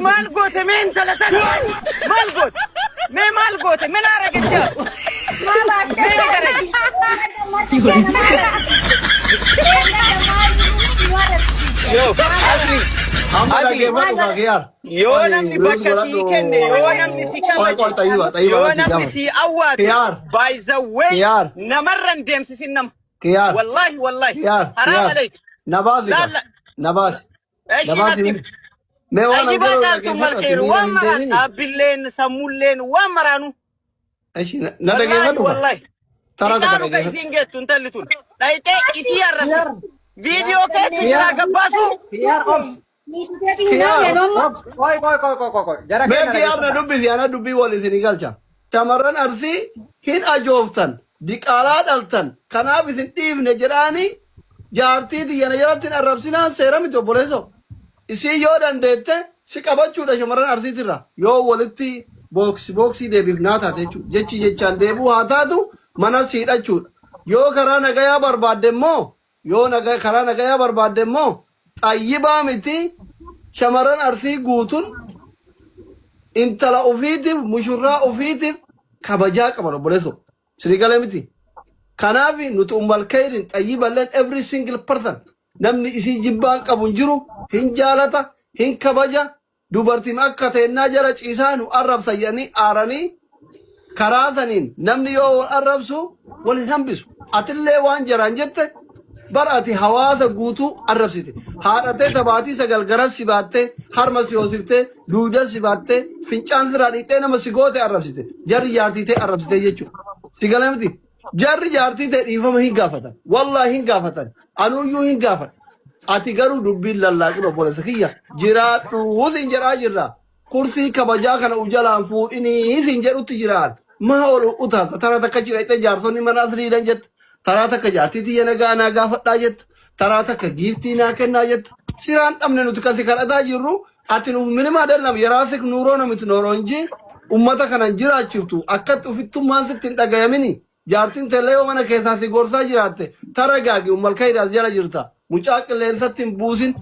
maal goote mee intala tana maal goote mee maal goote min aragichaa yo asli yoo namni bakka sii kenne yoo namni si kabaje yoo namni si awwaate by the way namarran deemsisin nam wallahi wallahi haram alayk نباش ما وانا قالوا الخير ومران ابلين سمولين ومرانو ايش ندقي والله ترى كانوا كايسين جت انتلتون دايته ايتي الرفي فيديو كيت يا قباسو خيار اوبس كوي جرا ما خيار ندبي انا دبي ولي سنغالشا تمرن ارثي هين اجوفتن ديقالات التن كنا بسنتيف نجراني jaartii diyyana jalatti arrabsinaan seerami obboleesso isii yoo dandeette si qabachuudha shamarran artiitirra yoo walitti booksii deebifnaa taate jechi jechaan deebuu haa taatu mana siidhachuudha yoo karaa nagayaa barbaadde immoo xayyibaa miti shamarran artii guutuun intala ofiitiif mushurraa ofiitiif kabajaa qaban obboleesso sirii galee miti kanafi nuti kairin tayyibalan every single person namni isi jibbaan qabun jiru hin jaalata hin kabaja dubartiin akka teennaa jara ciisaanu arrabsayanii aaranii karaataniin namni yoo arrabsu wal hin hambisu atillee waan jaraan jette barati hawaasa guutuu arrabsite haadhatee tabaatii sagalgaras si baatte harma si hoosifte duuda si baatte fincaan siraa dhiixee nama si goote arrabsite jarri jaartiitee arrabsite jechuudha si galamti jarri jaartii ta'e dhiifama hin gaafatan wallahi hin gaafatan anuyyuu hin gaafan ati garuu dubbiin lallaaqin obboleessa kiyya jiraadhu hin jedhaa jirra kursii kabajaa kana ujalaan fuudhinii hin jedhutti jiraan maa ol utaata taraa takka jiraite jaarsonni mana asriidhan jetta taraa takka jaartii tiyya nagaa naa gaafadhaa jetta taraa takka giiftii naa kennaa jetta siraan dhabne nuti kasi kadhataa jirru ati nuuf minima dallam yeraasik nuuroo namiti nooronji ummata kanan jiraachiftu akkatti ufittummaan sitti hin dhagayamini jaartin telee mana keessaa si gorsaa jiraatte taragaagi kaidaas jala jirta mucaa qilleensatti hin buusin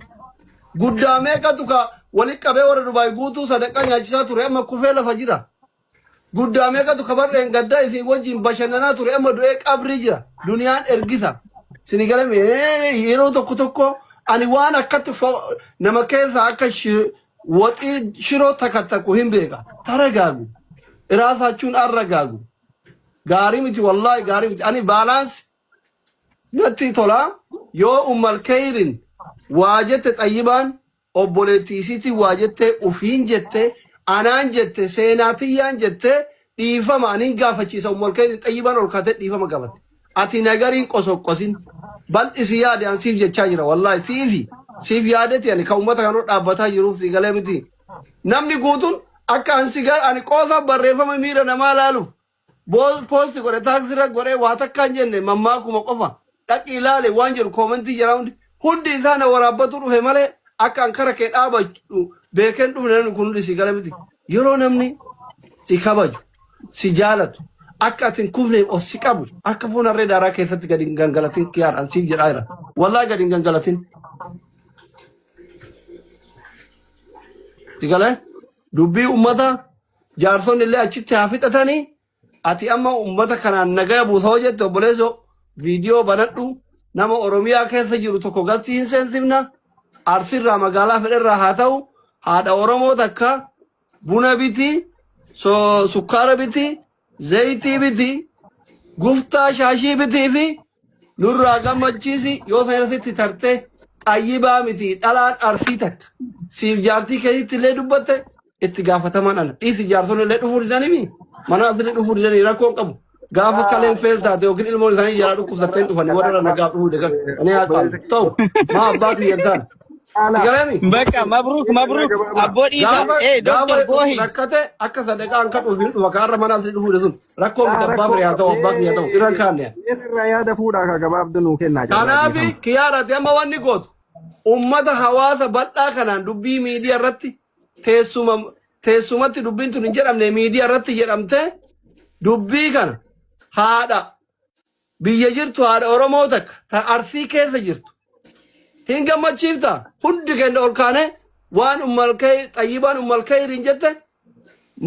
guddaa meeqatu ka wali qabee warra Dubaay guutuu sadaqaa nyaachisaa ture amma kufee lafa jira guddaa meeqatu ka barreen gaddaa isii wajjin bashannanaa ture amma du'ee qabrii jira duniyaan ergisa sini galame yeroo tokko ani waan akkatti nama keessaa akka waxii shiroo takkattaku hin beeka taragaagu iraasachuun arragaagu gaarii miti wallahi gaarii miti ani balance natti tola yoo kairin waajette xayyibaan obboleettiisiiti waajette ufiin jette anaan jette seenaatiyyaan jette dhiifama anin gaafachiisa kairin xayyibaan ol kaatee dhiifama gaafate ati nagariin qosoqqosin bal'isi yaade an siif jechaa jira wallahi siif yaadeti ani ka ummata kanoo dhaabbataa jiruuf si galee miti namni guutuun akka an sigar ani qoosa barreeffama miira namaa laaluuf posti gore taksira gore watakkan jenne mamma kuma qofa dhaqi ilaale waan jiru commenti jira hundi isaana waraabbatu dhufe malee akka ankara kee dhaabatu beeken dhufne kun si galamiti yeroo namni si kabaju si jaalatu akka atin kufne os si qabu akka fuunarree daaraa keessatti gadi gangalatin kiyaadhaan siif jedhaa jira wallahi gadi gangalatin si galee dubbii ummata jaarsonni illee achitti haa fixatanii ati amma ummata kanaan nagaya buusoo jette obboleesso viidiyoo banadhu nama oromiyaa keessa jiru tokko gasti hin seensifna arsirraa magaalaa fedherraa haa ta'u haadha oromoo takka buna biti sukkaara biti zayitii biti guftaa shaashii bitii fi nurraa gammachiisi yoo sanarratti tarte xayyibaa miti dhalaan arsii takka siif jaartii keessatti illee dubbatte itti gaafataman ana dhiisi jaarsonni illee dhufuu didanii mana asli dhufuu didanii rakkoon qabu gaafa kaleen fees taate yookiin ilmoon isaanii jalaa dhukkubsatteen dhufanii warra nagaa dhufuu deegan ani haa qabu ta'u maa abbaa kiyyantaan በቃ መብሩክ አቦዲ ዶክተር ቦሂ ረከተ አከ ሰደቃ አንከ ዱፊን ወካረ ማናስ ዱፉ ደሱን ረኮ ምተባብ ያተው አባክ ያተው ኢራንካን ያ ደፉዳ ከገባብድኑ ከና ካናቢ ኪያራ ደማ ወኒ ጎት ኡመተ ሐዋሳ በጣ ከናን ዱቢ ሚዲያ ረቲ teessumatti dubbiin tun hin jedhamne miidiyaa irratti jedhamte dubbii kana haadha biyya jirtu haadha Oromoo takka ta Arsii keessa jirtu hin gammachiifta hundi keenya ol kaane waan ummalkay xayyibaan ummalkay rinjette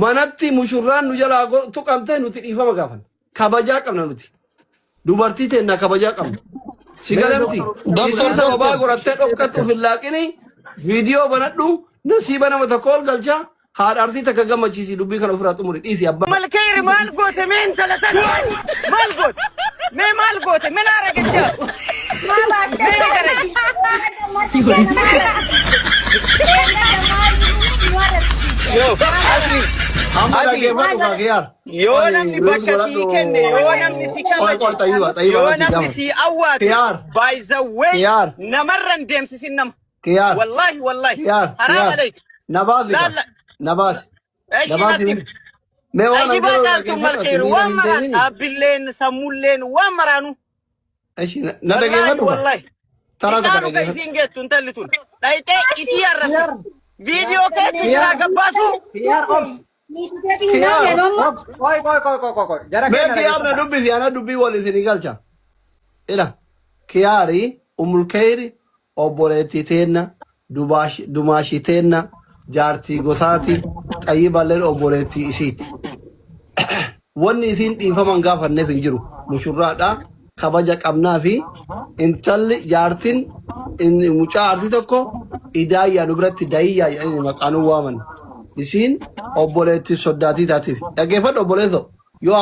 manatti mushurraan nu jalaa tuqamte nuti dhiifama gaafan kabajaa qabna nuti dubartii teenna kabajaa qabna si galamti isii sababaa gorattee dhokkattu fillaaqini viidiyoo banadhu nasiiba nama tokko ol galcha haadha artii takka gammachiisi dubbii kana ofirraa xumuri dhiisi abbaa malkayri maal goote meen talatan maal goote mee maal goote min aragachaa yo asli yoo namni bakka sii kenne yoo namni si kabaje yoo namni si awwaate by the way namarran deemsisin nama wallahi wallahi haram alayk nabaas mee waan ajibaataan malkayri waan maraan dhaabbilleen sammulleen waan maraanu na dhageeffadhu wallahi taraata isin geettu intalli tun dhayxee isii arrabsi viidiyoo keetti jira gabbaasu kiyaar na dubbisi ana dubbii wal isin galcha ila kiyaari umulkayri obboleettii teenna dumaashii teenna jaartii gosaati xayyiballeen obboleettii isiiti wanni isin dhiifaman gaafanneef hin jiru mushurraadha kabaja qabnaa fi intalli jaartiin mucaa artii tokko idaayyaa nu biratti daayyaa jedhanii maqaanuu waaman isiin obboleettii soddaatii taatiif dhaggeeffadhu obboleesso yoo